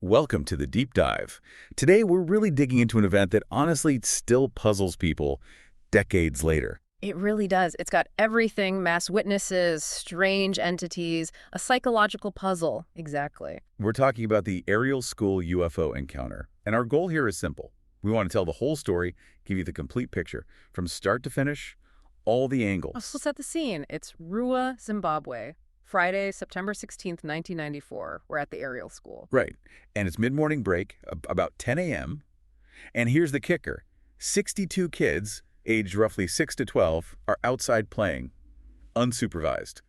Welcome to the Deep Dive. Today, we're really digging into an event that honestly still puzzles people decades later. It really does. It's got everything: mass witnesses, strange entities, a psychological puzzle. Exactly. We're talking about the Ariel School UFO encounter, and our goal here is simple. We want to tell the whole story, give you the complete picture, from start to finish, all the angles. So set the scene. It's Rua, Zimbabwe. Friday, September 16th, 1994. We're at the Ariel School. Right, and it's mid-morning break, about 10 a.m., and here's the kicker. 62 kids, aged roughly 6 to 12, are outside playing, unsupervised,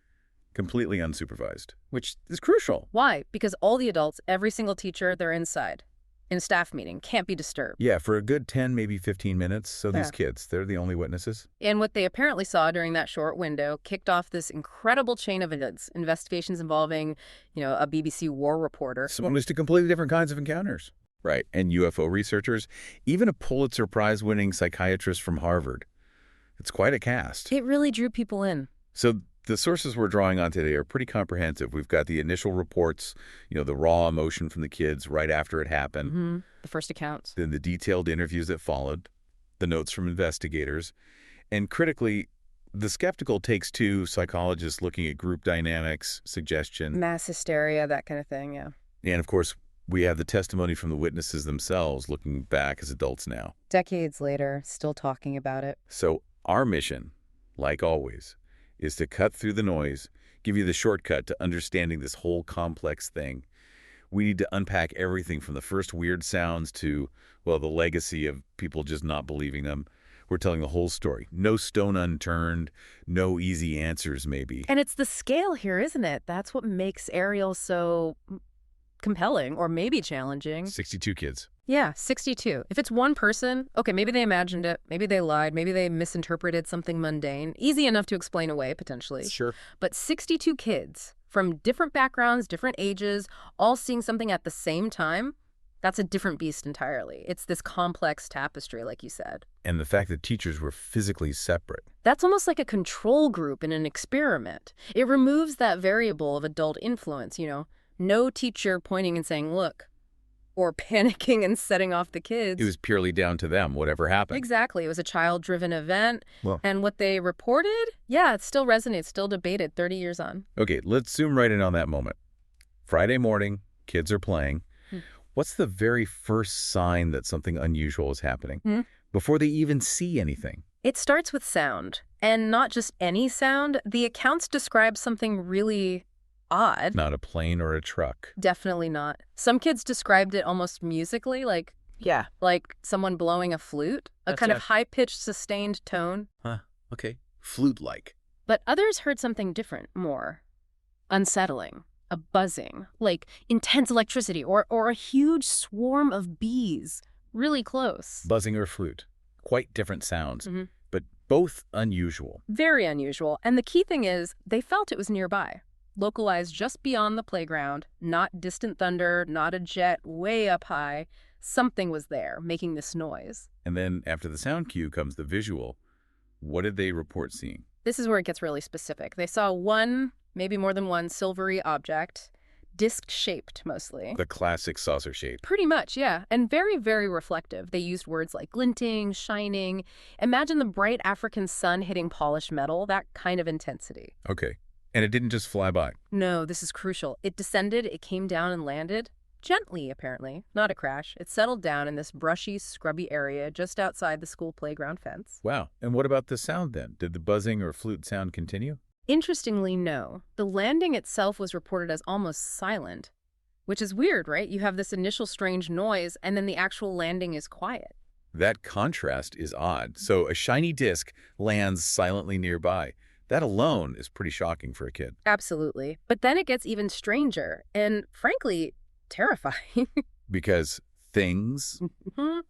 completely unsupervised, which is crucial. Why? Because all the adults, every single teacher, they're inside. In a staff meeting, can't be disturbed. Yeah, for a good 10, maybe 15 minutes. So these kids, they're the only witnesses. And what they apparently saw during that short window kicked off this incredible chain of events, investigations involving, a BBC war reporter. Someone used to completely different kinds of encounters. Right, and UFO researchers, even a Pulitzer Prize-winning psychiatrist from Harvard. It's quite a cast. It really drew people in. So the sources we're drawing on today are pretty comprehensive. We've got the initial reports, the raw emotion from the kids right after it happened. The first accounts. Then the detailed interviews that followed, the notes from investigators, and critically, the skeptical takes two: psychologists looking at group dynamics, suggestion. Mass hysteria, that kind of thing, yeah. And of course, we have the testimony from the witnesses themselves looking back as adults now. Decades later, still talking about it. So our mission, like always, is to cut through the noise, give you the shortcut to understanding this whole complex thing. We need to unpack everything from the first weird sounds to, the legacy of people just not believing them. We're telling the whole story. No stone unturned, no easy answers maybe. And it's the scale here, isn't it? That's what makes Ariel so compelling, or maybe challenging. 62 kids. Yeah, 62. If it's one person, okay, maybe they imagined it, maybe they lied, maybe they misinterpreted something mundane. Easy enough to explain away, potentially. Sure. But 62 kids from different backgrounds, different ages, all seeing something at the same time, that's a different beast entirely. It's this complex tapestry, like you said. And the fact that teachers were physically separate. That's almost like a control group in an experiment. It removes that variable of adult influence, No teacher pointing and saying, look, or panicking and setting off the kids. It was purely down to them, whatever happened. Exactly. It was a child-driven event. And what they reported, it still resonates, still debated 30 years on. Okay, let's zoom right in on that moment. Friday morning, kids are playing. What's the very first sign that something unusual is happening? Before they even see anything? It starts with sound. And not just any sound. The accounts describe something really odd. Not a plane or a truck. Definitely not. Some kids described it almost musically, like someone blowing a flute, a kind of high-pitched, sustained tone. Okay. Flute-like. But others heard something different, more unsettling, a buzzing, like intense electricity, or a huge swarm of bees, really close. Buzzing or flute. Quite different sounds, but both unusual. Very unusual. And the key thing is, they felt it was nearby. Localized just beyond the playground, not distant thunder, not a jet way up high. Something was there, making this noise. And then after the sound cue comes the visual. What did they report seeing? This is where it gets really specific. They saw one, maybe more than one, silvery object, disc-shaped mostly. The classic saucer shape. Pretty much, yeah. And very, very reflective. They used words like glinting, shining. Imagine the bright African sun hitting polished metal, that kind of intensity. Okay. And it didn't just fly by. No, this is crucial. It descended, it came down and landed. Gently, apparently. Not a crash. It settled down in this brushy, scrubby area just outside the school playground fence. Wow. And what about the sound then? Did the buzzing or flute sound continue? Interestingly, no. The landing itself was reported as almost silent, which is weird, right? You have this initial strange noise, and then the actual landing is quiet. That contrast is odd. So a shiny disc lands silently nearby. That alone is pretty shocking for a kid. Absolutely. But then it gets even stranger and, frankly, terrifying. Because things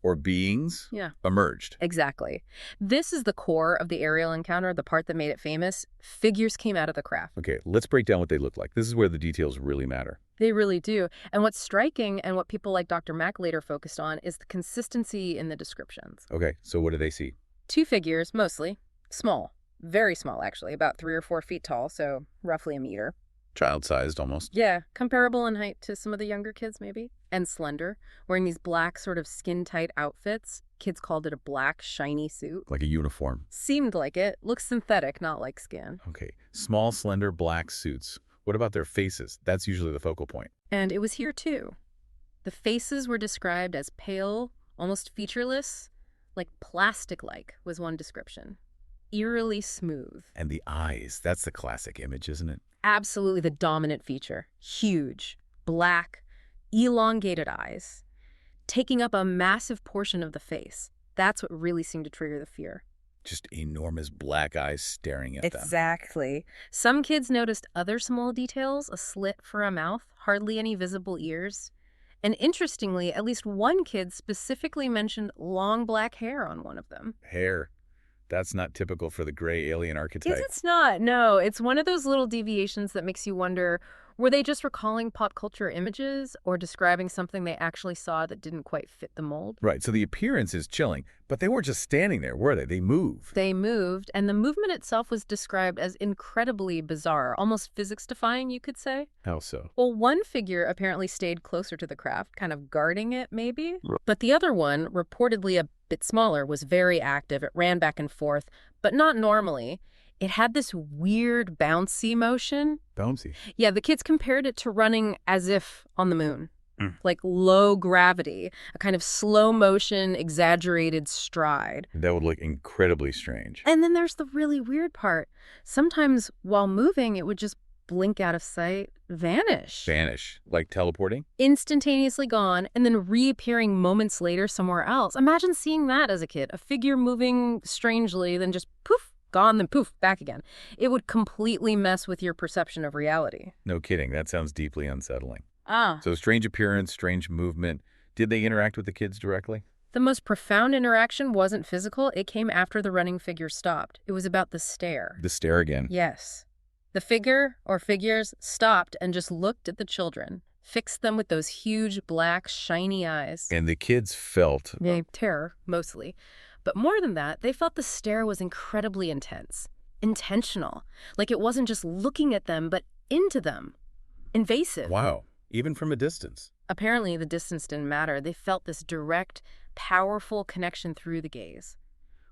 or beings emerged. Exactly. This is the core of the Ariel encounter, the part that made it famous. Figures came out of the craft. Okay, let's break down what they look like. This is where the details really matter. They really do. And what's striking, and what people like Dr. Mack later focused on, is the consistency in the descriptions. Okay, so what do they see? Two figures, mostly. Small. Very small, actually. About 3 or 4 feet tall, so roughly a meter. Child-sized almost. Yeah, comparable in height to some of the younger kids, maybe. and slender, wearing these black sort of skin-tight outfits. Kids called it a black, shiny suit. Like a uniform. Seemed like it. Looks synthetic, not like skin. Okay. Small, slender, black suits. What about their faces? That's usually the focal point. And it was here, too. The faces were described as pale, almost featureless, like plastic-like was one description. Eerily smooth. And the eyes. That's the classic image, isn't it? Absolutely the dominant feature. Huge, black, elongated eyes, taking up a massive portion of the face. That's what really seemed to trigger the fear. Just enormous black eyes staring at them. Exactly. Some kids noticed other small details, a slit for a mouth, hardly any visible ears. And interestingly, at least one kid specifically mentioned long black hair on one of them. Hair. That's not typical for the gray alien archetype. It's not. No, it's one of those little deviations that makes you wonder, were they just recalling pop culture images or describing something they actually saw that didn't quite fit the mold? Right, so the appearance is chilling, but they weren't just standing there, were they? They moved. They moved, and the movement itself was described as incredibly bizarre, almost physics-defying, you could say. How so? Well, one figure apparently stayed closer to the craft, kind of guarding it, maybe. But the other one, reportedly a bit smaller, was very active. It ran back and forth, but not normally. It had this weird bouncy motion. Bouncy? Yeah, the kids compared it to running as if on the moon. Like low gravity, a kind of slow motion, exaggerated stride. That would look incredibly strange. And then there's the really weird part. Sometimes while moving, it would just blink out of sight, vanish. Vanish? Like teleporting? Instantaneously gone, and then reappearing moments later somewhere else. Imagine seeing that as a kid. A figure moving strangely, then just poof, gone, then poof, back again. It would completely mess with your perception of reality. No kidding. That sounds deeply unsettling. Ah. So strange appearance, strange movement. Did they interact with the kids directly? The most profound interaction wasn't physical. It came after the running figure stopped. It was about the stare. The stare again. Yes. The figure, or figures, stopped and just looked at the children, fixed them with those huge, black, shiny eyes. And the kids felt... terror, mostly. But more than that, they felt the stare was incredibly intense. Intentional. Like it wasn't just looking at them, but into them. Invasive. Wow. Even from a distance. Apparently, the distance didn't matter. They felt this direct, powerful connection through the gaze.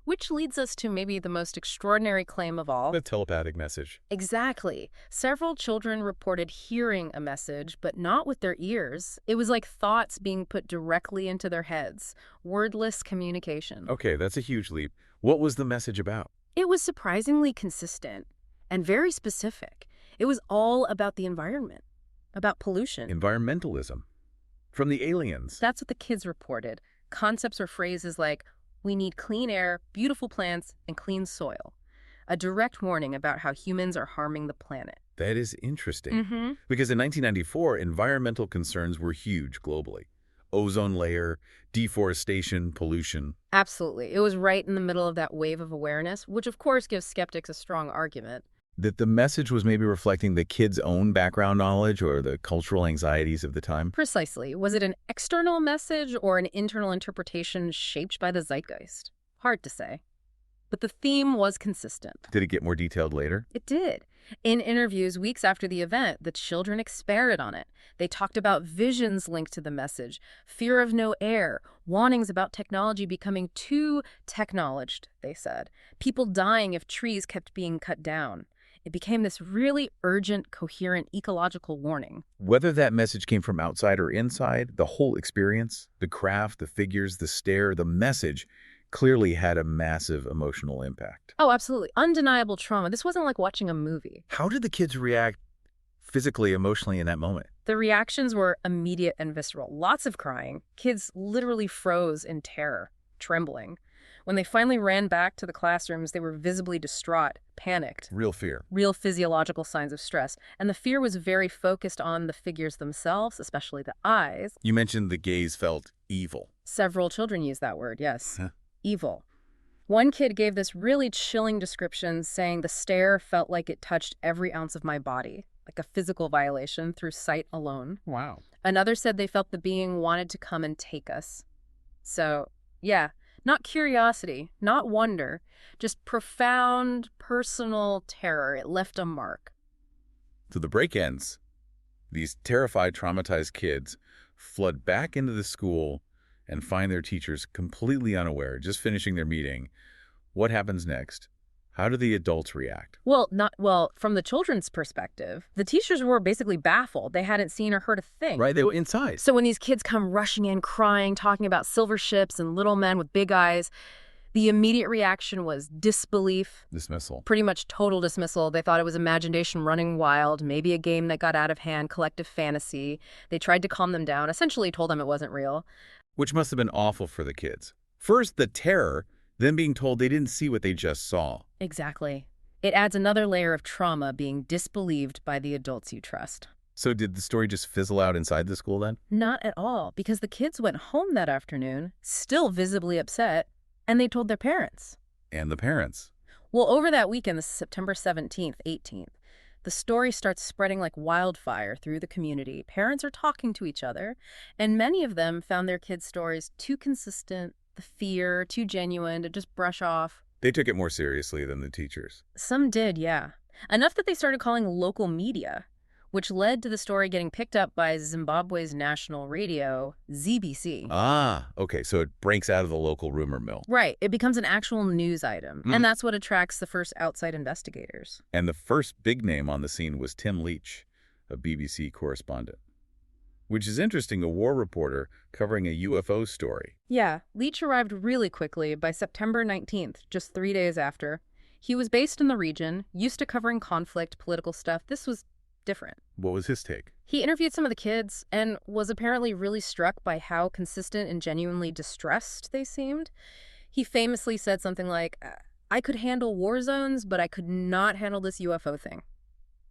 Which leads us to maybe the most extraordinary claim of all. The telepathic message. Exactly. Several children reported hearing a message, but not with their ears. It was like thoughts being put directly into their heads. Wordless communication. Okay, that's a huge leap. What was the message about? It was surprisingly consistent and very specific. It was all about the environment, about pollution. Environmentalism. From the aliens. That's what the kids reported. Concepts or phrases like, we need clean air, beautiful plants, and clean soil. A direct warning about how humans are harming the planet. That is interesting. Because in 1994, environmental concerns were huge globally. Ozone layer, deforestation, pollution. Absolutely. It was right in the middle of that wave of awareness, which of course gives skeptics a strong argument. That the message was maybe reflecting the kids' own background knowledge or the cultural anxieties of the time? Precisely. Was it an external message or an internal interpretation shaped by the zeitgeist? Hard to say. But the theme was consistent. Did it get more detailed later? It did. In interviews weeks after the event, the children expounded on it. They talked about visions linked to the message, fear of no air, warnings about technology becoming too technologed, they said, people dying if trees kept being cut down. It became this really urgent, coherent ecological warning. Whether that message came from outside or inside, the whole experience, the craft, the figures, the stare, the message, clearly had a massive emotional impact. Oh, absolutely. Undeniable trauma. This wasn't like watching a movie. How did the kids react physically, emotionally in that moment? The reactions were immediate and visceral. Lots of crying. Kids literally froze in terror, trembling. When they finally ran back to the classrooms, they were visibly distraught, panicked. Real fear. Real physiological signs of stress. And the fear was very focused on the figures themselves, especially the eyes. You mentioned the gaze felt evil. Several children used that word, yes. Evil. One kid gave this really chilling description, saying the stare felt like it touched every ounce of my body, like a physical violation through sight alone. Wow. Another said they felt the being wanted to come and take us. So, yeah. Not curiosity, not wonder, just profound, personal terror. It left a mark. So the break ends. These terrified, traumatized kids flood back into the school and find their teachers completely unaware, just finishing their meeting. What happens next? How do the adults react? Well, from the children's perspective, the teachers were basically baffled. They hadn't seen or heard a thing. Right, they were inside. So when these kids come rushing in, crying, talking about silver ships and little men with big eyes, the immediate reaction was disbelief. Dismissal. Pretty much total dismissal. They thought it was imagination running wild, maybe a game that got out of hand, collective fantasy. They tried to calm them down, essentially told them it wasn't real. Which must have been awful for the kids. First, the terror, then being told they didn't see what they just saw. Exactly. It adds another layer of trauma, being disbelieved by the adults you trust. So did the story just fizzle out inside the school then? Not at all, because the kids went home that afternoon, still visibly upset, and they told their parents. And the parents? Well, over that weekend, this is September 17th, 18th, the story starts spreading like wildfire through the community. Parents are talking to each other, and many of them found their kids' stories too consistent, the fear too genuine to just brush off. They took it more seriously than the teachers. Some did, yeah. Enough that they started calling local media, which led to the story getting picked up by Zimbabwe's national radio, ZBC. Ah, okay, so it breaks out of the local rumor mill. Right, it becomes an actual news item, and that's what attracts the first outside investigators. And the first big name on the scene was Tim Leach, a BBC correspondent. Which is interesting, a war reporter covering a UFO story. Yeah, Leach arrived really quickly by September 19th, just 3 days after. He was based in the region, used to covering conflict, political stuff. This was different. What was his take? He interviewed some of the kids and was apparently really struck by how consistent and genuinely distressed they seemed. He famously said something like, "I could handle war zones, but I could not handle this UFO thing.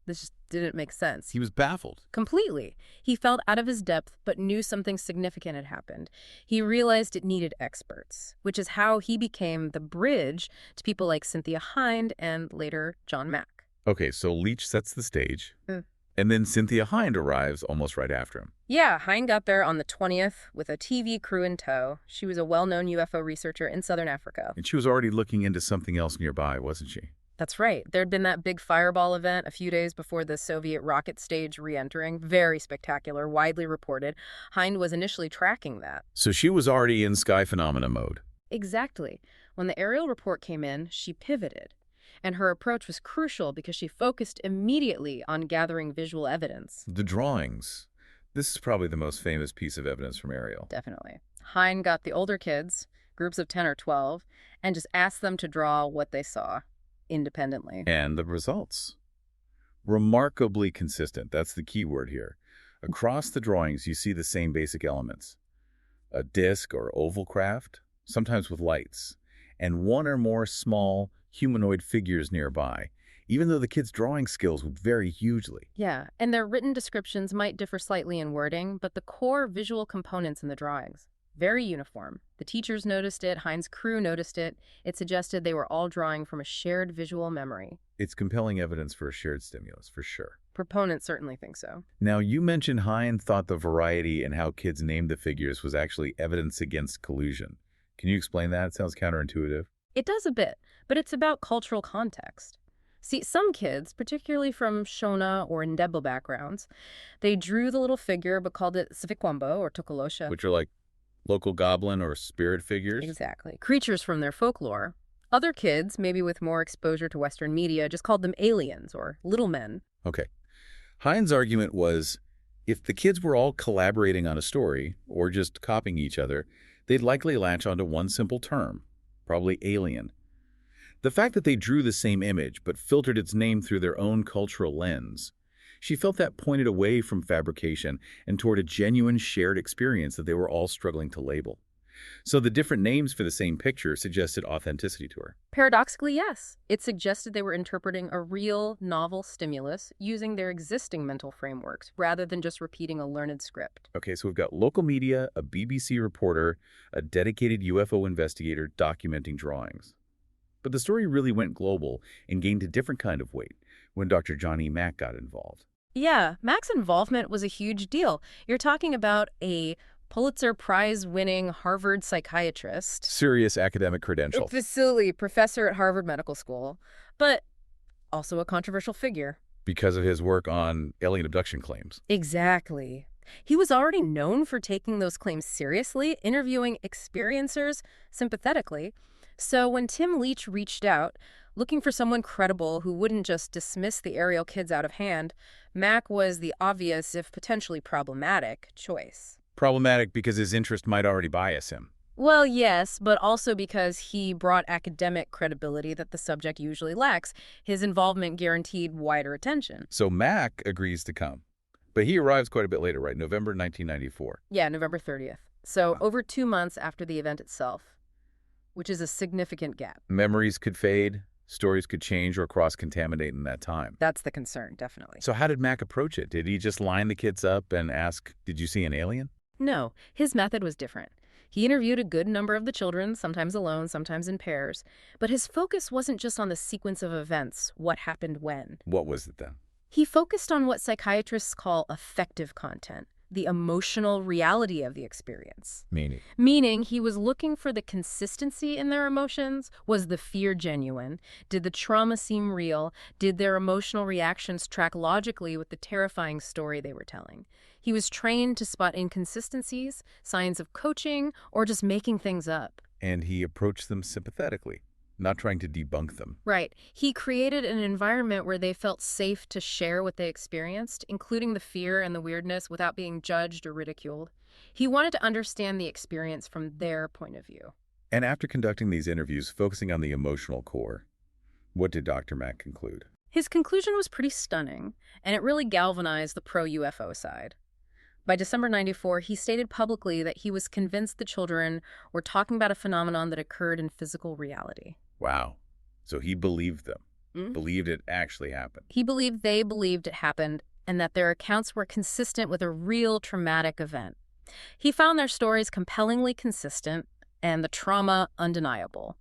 This just didn't make sense." He was baffled. Completely. He felt out of his depth, but knew something significant had happened. He realized it needed experts, which is how he became the bridge to people like Cynthia Hind and later John Mack. Okay, so Leach sets the stage, and then Cynthia Hind arrives almost right after him. Yeah, Hind got there on the 20th with a TV crew in tow. She was a well-known UFO researcher in southern Africa. And she was already looking into something else nearby, wasn't she? That's right. There'd been that big fireball event a few days before the Soviet rocket stage re-entering. Very spectacular, widely reported. Hind was initially tracking that. So she was already in sky phenomena mode. Exactly. When the aerial report came in, she pivoted. And her approach was crucial because she focused immediately on gathering visual evidence. The drawings. This is probably the most famous piece of evidence from Ariel. Definitely. Hind got the older kids, groups of 10 or 12, and just asked them to draw what they saw independently. And the results. Remarkably consistent. That's the key word here. Across the drawings, you see the same basic elements. A disc or oval craft, sometimes with lights, and one or more small humanoid figures nearby, even though the kids' drawing skills would vary hugely. Yeah, and their written descriptions might differ slightly in wording, but the core visual components in the drawings, very uniform. The teachers noticed it, Hind's crew noticed it. It suggested they were all drawing from a shared visual memory. It's compelling evidence for a shared stimulus, for sure. Proponents certainly think so. Now, you mentioned Hind thought the variety in how kids named the figures was actually evidence against collusion. Can you explain that? It sounds counterintuitive. It does a bit, but it's about cultural context. See, some kids, particularly from Shona or Ndebo backgrounds, they drew the little figure but called it Sivikwambo or Tokolosha. Which are like local goblin or spirit figures? Exactly. Creatures from their folklore. Other kids, maybe with more exposure to Western media, just called them aliens or little men. Okay. Hind's argument was, if the kids were all collaborating on a story, or just copying each other, they'd likely latch onto one simple term, probably alien. The fact that they drew the same image, but filtered its name through their own cultural lens, she felt that pointed away from fabrication and toward a genuine shared experience that they were all struggling to label. So the different names for the same picture suggested authenticity to her. Paradoxically, yes. It suggested they were interpreting a real, novel stimulus using their existing mental frameworks rather than just repeating a learned script. Okay, so we've got local media, a BBC reporter, a dedicated UFO investigator documenting drawings. But the story really went global and gained a different kind of weight when Dr. John E. Mack got involved. Yeah, Mack's involvement was a huge deal. You're talking about a Pulitzer Prize-winning Harvard psychiatrist. Serious academic credentials. Facility professor at Harvard Medical School, but also a controversial figure. Because of his work on alien abduction claims. Exactly. He was already known for taking those claims seriously, interviewing experiencers sympathetically. So when Tim Leach reached out, looking for someone credible who wouldn't just dismiss the Ariel kids out of hand, Mack was the obvious, if potentially problematic, choice. Problematic because his interest might already bias him. Well, yes, but also because he brought academic credibility that the subject usually lacks. His involvement guaranteed wider attention. So Mack agrees to come. But he arrives quite a bit later, right? November 1994. Yeah, November 30th. So over 2 months after the event itself, which is a significant gap. Memories could fade, stories could change or cross-contaminate in that time. That's the concern, definitely. So how did Mack approach it? Did he just line the kids up and ask, did you see an alien? No, his method was different. He interviewed a good number of the children, sometimes alone, sometimes in pairs. But his focus wasn't just on the sequence of events, what happened when. What was it then? He focused on what psychiatrists call affective content, the emotional reality of the experience. Meaning he was looking for the consistency in their emotions. Was the fear genuine? Did the trauma seem real? Did their emotional reactions track logically with the terrifying story they were telling? He was trained to spot inconsistencies, signs of coaching, or just making things up. And he approached them sympathetically, not trying to debunk them. Right. He created an environment where they felt safe to share what they experienced, including the fear and the weirdness, without being judged or ridiculed. He wanted to understand the experience from their point of view. And after conducting these interviews, focusing on the emotional core, what did Dr. Mack conclude? His conclusion was pretty stunning, and it really galvanized the pro-UFO side. By December 94, he stated publicly that he was convinced the children were talking about a phenomenon that occurred in physical reality. Wow. So he believed them, believed it actually happened. He believed they believed it happened, and that their accounts were consistent with a real traumatic event. He found their stories compellingly consistent and the trauma undeniable.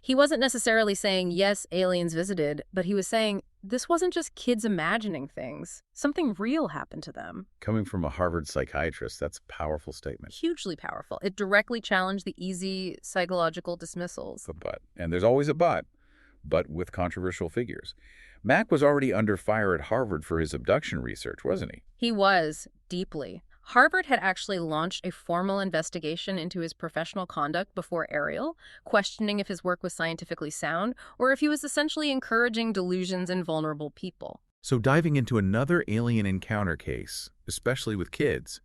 He wasn't necessarily saying, yes, aliens visited, but he was saying, this wasn't just kids imagining things. Something real happened to them. Coming from a Harvard psychiatrist, that's a powerful statement. Hugely powerful. It directly challenged the easy psychological dismissals. And there's always a but with controversial figures. Mack was already under fire at Harvard for his abduction research, wasn't he? He was, deeply. Harvard had actually launched a formal investigation into his professional conduct before Ariel, questioning if his work was scientifically sound or if he was essentially encouraging delusions in vulnerable people. So diving into another alien encounter case, especially with kids,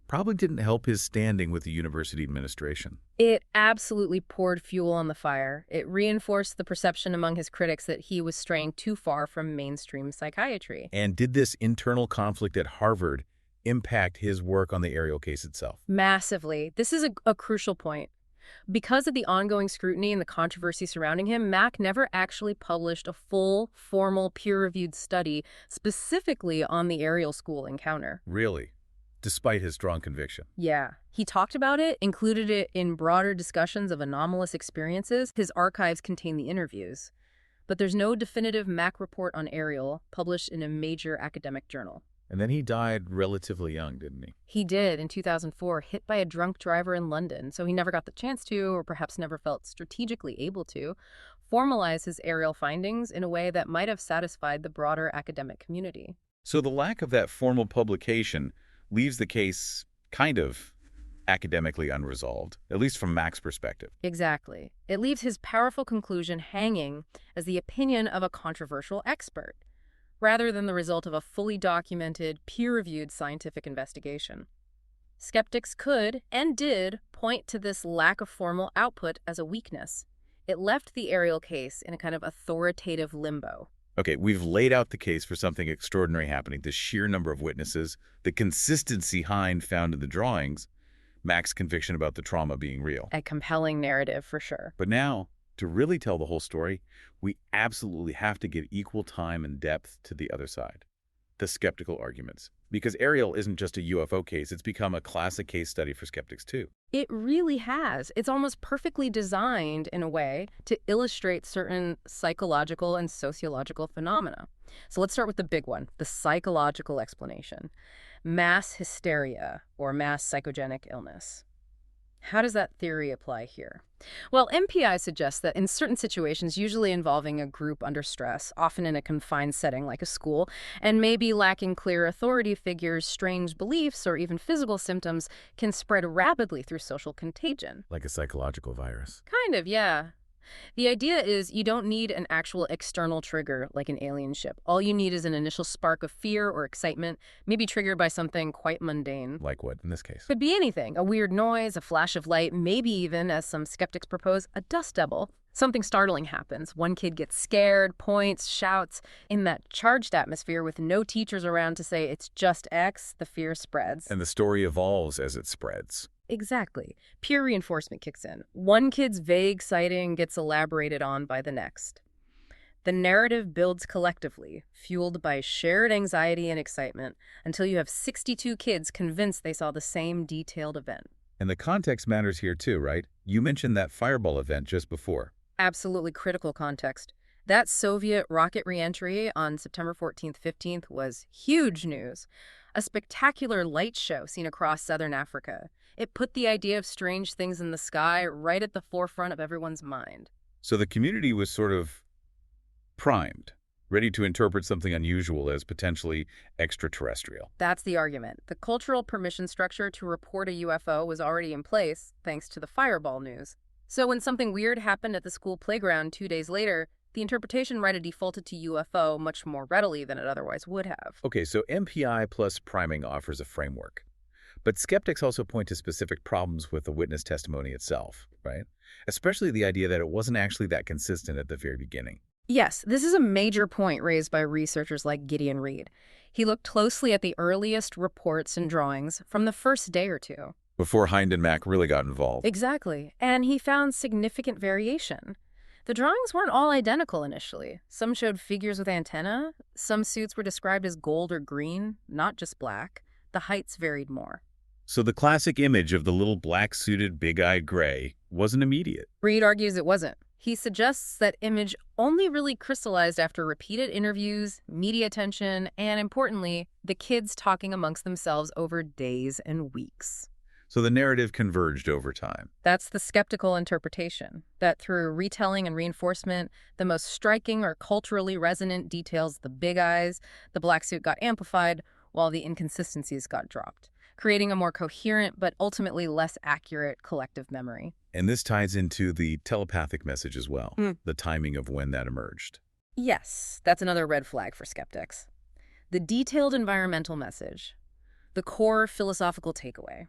probably didn't help his standing with the university administration. It absolutely poured fuel on the fire. It reinforced the perception among his critics that he was straying too far from mainstream psychiatry. And did this internal conflict at Harvard impact his work on the Ariel case itself? Massively. This is a crucial point. Because of the ongoing scrutiny and the controversy surrounding him, Mack never actually published a full, formal, peer-reviewed study specifically on the Ariel School Encounter. Really? Despite his strong conviction? Yeah. He talked about it, included it in broader discussions of anomalous experiences. His archives contain the interviews. But there's no definitive Mack report on Ariel published in a major academic journal. And then he died relatively young, didn't he? He did in 2004, hit by a drunk driver in London, so he never got the chance to, or perhaps never felt strategically able to, formalize his Ariel findings in a way that might have satisfied the broader academic community. So the lack of that formal publication leaves the case kind of academically unresolved, at least from Mack's perspective. Exactly. It leaves his powerful conclusion hanging as the opinion of a controversial expert, rather than the result of a fully documented, peer-reviewed scientific investigation. Skeptics could, and did, point to this lack of formal output as a weakness. It left the Ariel case in a kind of authoritative limbo. Okay, we've laid out the case for something extraordinary happening, the sheer number of witnesses, the consistency Hind found in the drawings, Mack's conviction about the trauma being real. A compelling narrative, for sure. But now, to really tell the whole story, we absolutely have to give equal time and depth to the other side, the skeptical arguments. Because Ariel isn't just a UFO case, it's become a classic case study for skeptics too. It really has. It's almost perfectly designed, in a way, to illustrate certain psychological and sociological phenomena. So let's start with the big one, the psychological explanation. Mass hysteria, or mass psychogenic illness. How does that theory apply here? Well, MPI suggests that in certain situations, usually involving a group under stress, often in a confined setting like a school, and maybe lacking clear authority figures, strange beliefs, or even physical symptoms can spread rapidly through social contagion. Like a psychological virus. Kind of, yeah. The idea is you don't need an actual external trigger like an alien ship. All you need is an initial spark of fear or excitement, maybe triggered by something quite mundane. Like what in this case? Could be anything. A weird noise, a flash of light, maybe even, as some skeptics propose, a dust devil. Something startling happens. One kid gets scared, points, shouts. In that charged atmosphere with no teachers around to say it's just X, the fear spreads. And the story evolves as it spreads. Exactly. Peer reinforcement kicks in. One kid's vague sighting gets elaborated on by the next. The narrative builds collectively, fueled by shared anxiety and excitement, until you have 62 kids convinced they saw the same detailed event. And the context matters here too, right? You mentioned that fireball event just before. Absolutely critical context. That Soviet rocket reentry on September 14th, 15th was huge news. A spectacular light show seen across southern Africa. It put the idea of strange things in the sky right at the forefront of everyone's mind. So the community was sort of primed, ready to interpret something unusual as potentially extraterrestrial. That's the argument. The cultural permission structure to report a UFO was already in place, thanks to the fireball news. So when something weird happened at the school playground 2 days later, the interpretation might have defaulted to UFO much more readily than it otherwise would have. Okay, so MPI plus priming offers a framework. But skeptics also point to specific problems with the witness testimony itself, right? Especially the idea that it wasn't actually that consistent at the very beginning. Yes, this is a major point raised by researchers like Gideon Reed. He looked closely at the earliest reports and drawings from the first day or two. Before Hind and Mack really got involved. Exactly, and he found significant variation. The drawings weren't all identical initially. Some showed figures with antennae. Some suits were described as gold or green, not just black. The heights varied more. So the classic image of the little black-suited, big-eyed gray wasn't immediate. Reed argues it wasn't. He suggests that image only really crystallized after repeated interviews, media attention, and importantly, the kids talking amongst themselves over days and weeks. So the narrative converged over time. That's the skeptical interpretation, that through retelling and reinforcement, the most striking or culturally resonant details, the big eyes, the black suit got amplified, while the inconsistencies got dropped, creating a more coherent but ultimately less accurate collective memory. And this ties into the telepathic message as well, the timing of when that emerged. Yes, that's another red flag for skeptics. The detailed environmental message, the core philosophical takeaway.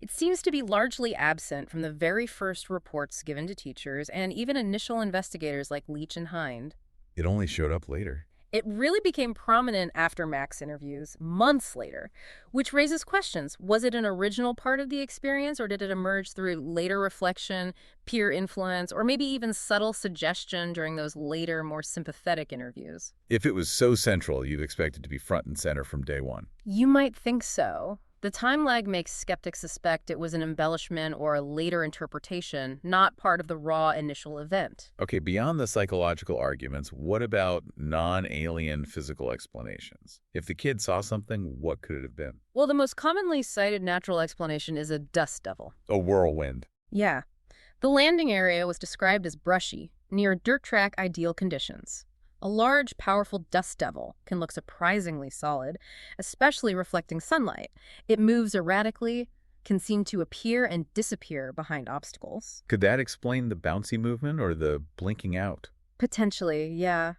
It seems to be largely absent from the very first reports given to teachers and even initial investigators like Leach and Hind. It only showed up later. It really became prominent after Mack's interviews, months later, which raises questions. Was it an original part of the experience, or did it emerge through later reflection, peer influence, or maybe even subtle suggestion during those later, more sympathetic interviews? If it was so central, you'd expect it to be front and center from day one. You might think so. The time lag makes skeptics suspect it was an embellishment or a later interpretation, not part of the raw initial event. Okay, beyond the psychological arguments, what about non-alien physical explanations? If the kid saw something, what could it have been? Well, the most commonly cited natural explanation is a dust devil. A whirlwind. Yeah. The landing area was described as brushy, near dirt track ideal conditions. A large, powerful dust devil can look surprisingly solid, especially reflecting sunlight. It moves erratically, can seem to appear and disappear behind obstacles. Could that explain the bouncy movement or the blinking out? Potentially, yeah.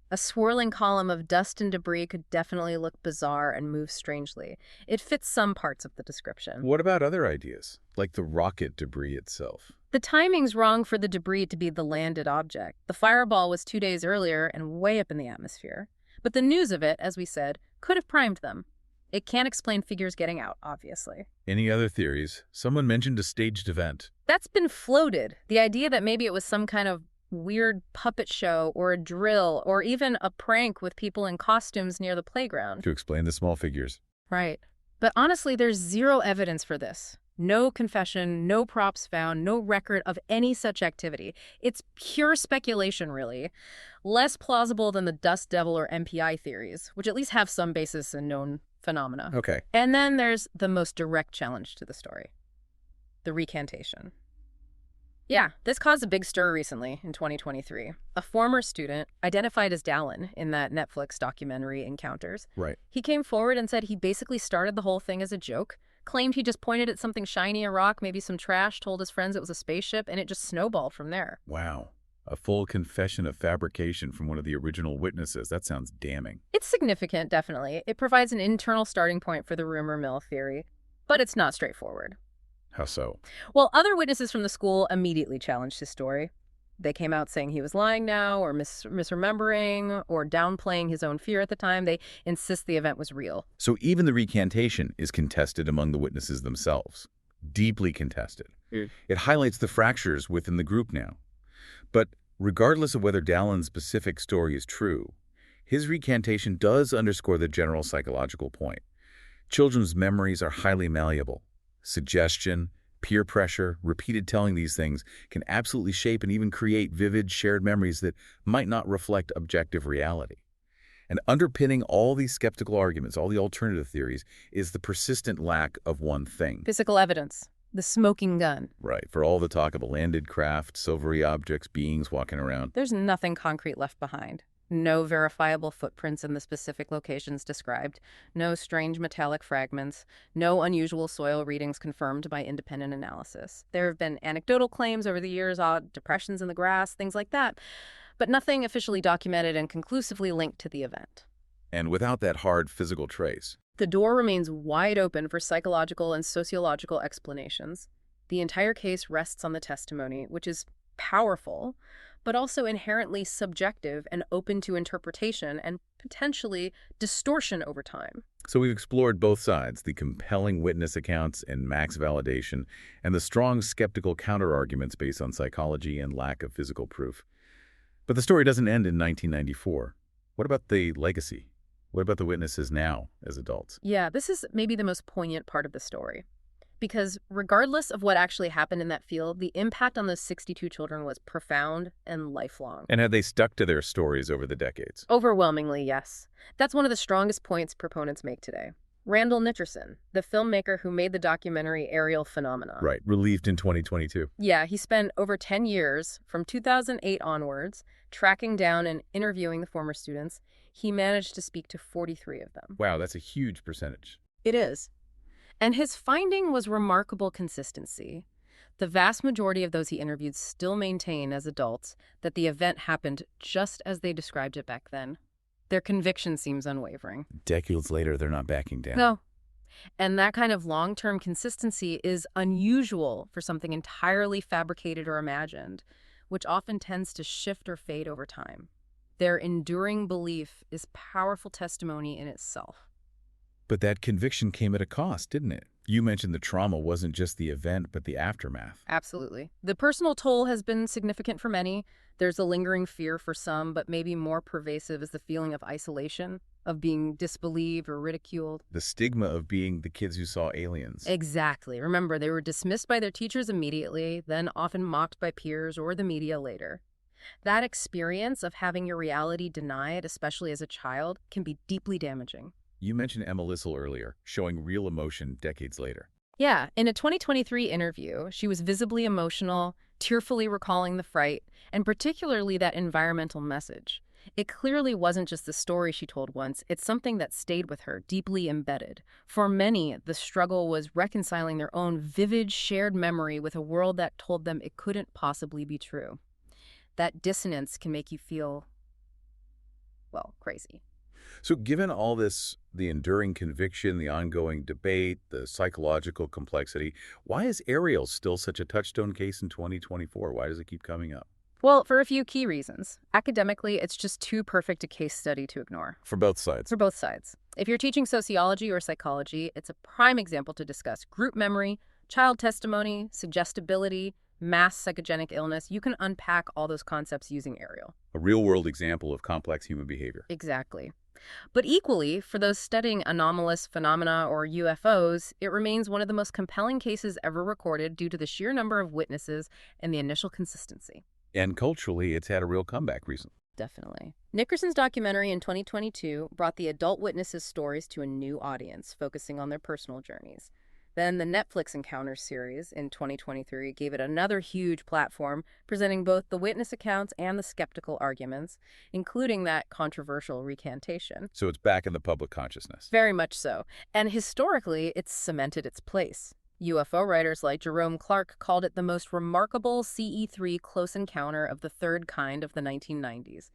A swirling column of dust and debris could definitely look bizarre and move strangely. It fits some parts of the description. What about other ideas, like the rocket debris itself? The timing's wrong for the debris to be the landed object. The fireball was 2 days earlier and way up in the atmosphere. But the news of it, as we said, could have primed them. It can't explain figures getting out, obviously. Any other theories? Someone mentioned a staged event. That's been floated. The idea that maybe it was some kind of weird puppet show or a drill or even a prank with people in costumes near the playground. To explain the small figures. Right. But honestly, there's zero evidence for this. No confession, no props found, no record of any such activity. It's pure speculation, really. Less plausible than the dust devil or MPI theories, which at least have some basis in known phenomena. Okay. And then there's the most direct challenge to the story. the recantation. Yeah, this caused a big stir recently in 2023. A former student, identified as Dallin in that Netflix documentary Encounters, Right. he came forward and said he basically started the whole thing as a joke, claimed he just pointed at something shiny, a rock, maybe some trash, told his friends it was a spaceship, and it just snowballed from there. Wow. A full confession of fabrication from one of the original witnesses. That sounds damning. It's significant, definitely. It provides an internal starting point for the rumor mill theory, but it's not straightforward. How so? Well, other witnesses from the school immediately challenged his story. They came out saying he was lying now, or misremembering, or downplaying his own fear at the time. They insist the event was real. So even the recantation is contested among the witnesses themselves. Deeply contested. It highlights the fractures within the group now. But regardless of whether Dallin's specific story is true, his recantation does underscore the general psychological point. Children's memories are highly malleable. Suggestion, peer pressure, repeated telling these things can absolutely shape and even create vivid shared memories that might not reflect objective reality. And underpinning all these skeptical arguments, all the alternative theories, is the persistent lack of one thing. Physical evidence. The smoking gun. Right. For all the talk of a landed craft, silvery objects, beings walking around. There's nothing concrete left behind. No verifiable footprints in the specific locations described, no strange metallic fragments, no unusual soil readings confirmed by independent analysis. There have been anecdotal claims over the years, odd depressions in the grass, things like that, but nothing officially documented and conclusively linked to the event. And without that hard physical trace. The door remains wide open for psychological and sociological explanations. The entire case rests on the testimony, which is powerful, but also inherently subjective and open to interpretation and potentially distortion over time. So we've explored both sides, the compelling witness accounts and Mack's validation, and the strong skeptical counterarguments based on psychology and lack of physical proof. But the story doesn't end in 1994. What about the legacy? What about the witnesses now as adults? Yeah, this is maybe the most poignant part of the story. Because regardless of what actually happened in that field, the impact on those 62 children was profound and lifelong. And have they stuck to their stories over the decades? Overwhelmingly, yes. That's one of the strongest points proponents make today. Randall Nickerson, the filmmaker who made the documentary Ariel Phenomena. Right, released in 2022. Yeah, he spent over 10 years, from 2008 onwards, tracking down and interviewing the former students. He managed to speak to 43 of them. Wow, that's a huge percentage. It is. And his finding was remarkable consistency. The vast majority of those he interviewed still maintain as adults that the event happened just as they described it back then. Their conviction seems unwavering. Decades later, they're not backing down. No. And that kind of long-term consistency is unusual for something entirely fabricated or imagined, which often tends to shift or fade over time. Their enduring belief is powerful testimony in itself. But that conviction came at a cost, didn't it? You mentioned the trauma wasn't just the event, but the aftermath. Absolutely. The personal toll has been significant for many. There's a lingering fear for some, but maybe more pervasive is the feeling of isolation, of being disbelieved or ridiculed. The stigma of being the kids who saw aliens. Exactly. Remember, they were dismissed by their teachers immediately, then often mocked by peers or the media later. That experience of having your reality denied, especially as a child, can be deeply damaging. You mentioned Emma Lissel earlier, showing real emotion decades later. Yeah, in a 2023 interview, she was visibly emotional, tearfully recalling the fright, and particularly that environmental message. It clearly wasn't just the story she told once, it's something that stayed with her, deeply embedded. For many, the struggle was reconciling their own vivid, shared memory with a world that told them it couldn't possibly be true. That dissonance can make you feel, well, crazy. So given all this, the enduring conviction, the ongoing debate, the psychological complexity, why is Ariel still such a touchstone case in 2024? Why does it keep coming up? Well, for a few key reasons. Academically, it's just too perfect a case study to ignore. For both sides. For both sides. If you're teaching sociology or psychology, it's a prime example to discuss group memory, child testimony, suggestibility, mass psychogenic illness. You can unpack all those concepts using Ariel. A real-world example of complex human behavior. Exactly. But equally, for those studying anomalous phenomena or UFOs, it remains one of the most compelling cases ever recorded due to the sheer number of witnesses and the initial consistency. And culturally, it's had a real comeback recently. Definitely. Nickerson's documentary in 2022 brought the adult witnesses' stories to a new audience, focusing on their personal journeys. Then the Netflix Encounter series in 2023 gave it another huge platform, presenting both the witness accounts and the skeptical arguments, including that controversial recantation. So it's back in the public consciousness. Very much so. And historically, it's cemented its place. UFO writers like Jerome Clark called it the most remarkable CE3 close encounter of the third kind of the 1990s.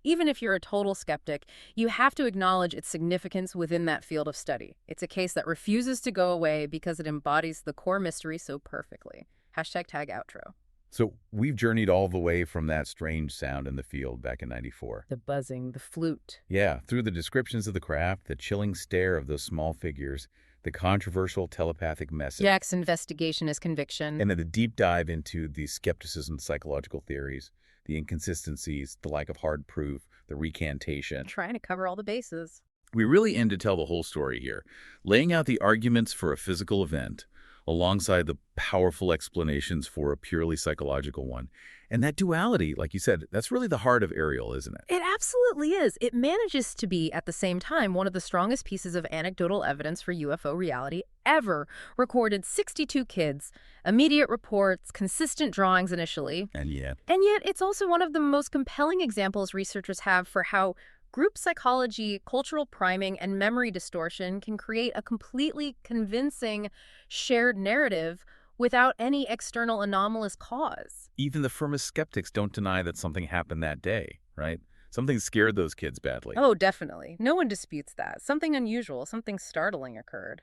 Even if you're a total skeptic, you have to acknowledge its significance within that field of study. It's a case that refuses to go away because it embodies the core mystery so perfectly. #tagoutro. So we've journeyed all the way from that strange sound in the field back in '94. The buzzing, the flute. Yeah, through the descriptions of the craft, the chilling stare of those small figures, the controversial telepathic message, Jack's investigation is conviction. and then the deep dive into the skepticism, psychological theories, the inconsistencies, the lack of hard proof, the recantation. Trying to cover all the bases. We really aim to tell the whole story here, laying out the arguments for a physical event alongside the powerful explanations for a purely psychological one. And that duality, like you said, that's really the heart of Ariel, isn't it? It absolutely is. It manages to be, at the same time, one of the strongest pieces of anecdotal evidence for UFO reality ever. Recorded 62 kids, immediate reports, consistent drawings initially. And yet, It's also one of the most compelling examples researchers have for how group psychology, cultural priming, and memory distortion can create a completely convincing shared narrative without any external anomalous cause. even the firmest skeptics don't deny that something happened that day, right? Something scared those kids badly. Oh, definitely. No one disputes that. Something unusual, something startling occurred.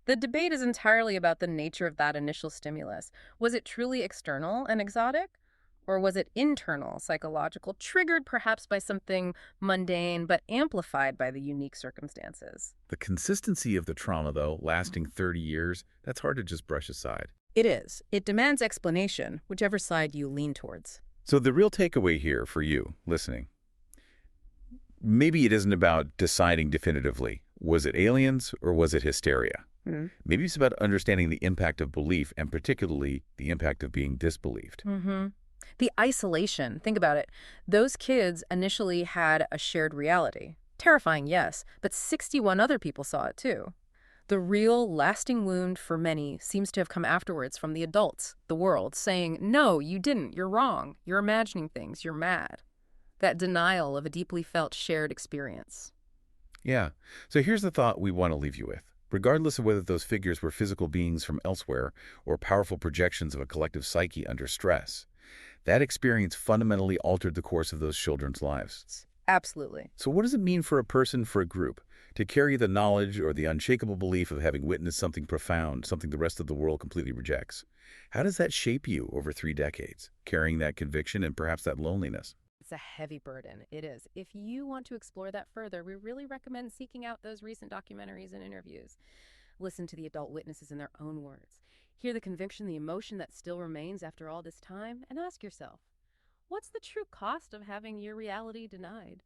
The debate is entirely about the nature of that initial stimulus. Was it truly external and exotic? Or was it internal, psychological, triggered perhaps by something mundane, but amplified by the unique circumstances? The consistency of the trauma, though, lasting 30 years, that's hard to just brush aside. It is. It demands explanation, whichever side you lean towards. So the real takeaway here for you, listening, maybe it isn't about deciding definitively, was it aliens or was it hysteria? Maybe it's about understanding the impact of belief and particularly the impact of being disbelieved. The isolation, think about it. Those kids initially had a shared reality. Terrifying, yes, but 61 other people saw it too. The real, lasting wound for many seems to have come afterwards from the adults, the world, saying, no, you didn't, you're wrong, you're imagining things, you're mad. That denial of a deeply felt shared experience. Yeah. So here's the thought we want to leave you with. Regardless of whether those figures were physical beings from elsewhere or powerful projections of a collective psyche under stress, that experience fundamentally altered the course of those children's lives. Absolutely. So what does it mean for a person, for a group, to carry the knowledge or the unshakable belief of having witnessed something profound, something the rest of the world completely rejects? How does that shape you over 3 decades, carrying that conviction and perhaps that loneliness? It's a heavy burden. It is. If you want to explore that further, we really recommend seeking out those recent documentaries and interviews. Listen to the adult witnesses in their own words. Hear the conviction, the emotion that still remains after all this time, and ask yourself, what's the true cost of having your reality denied?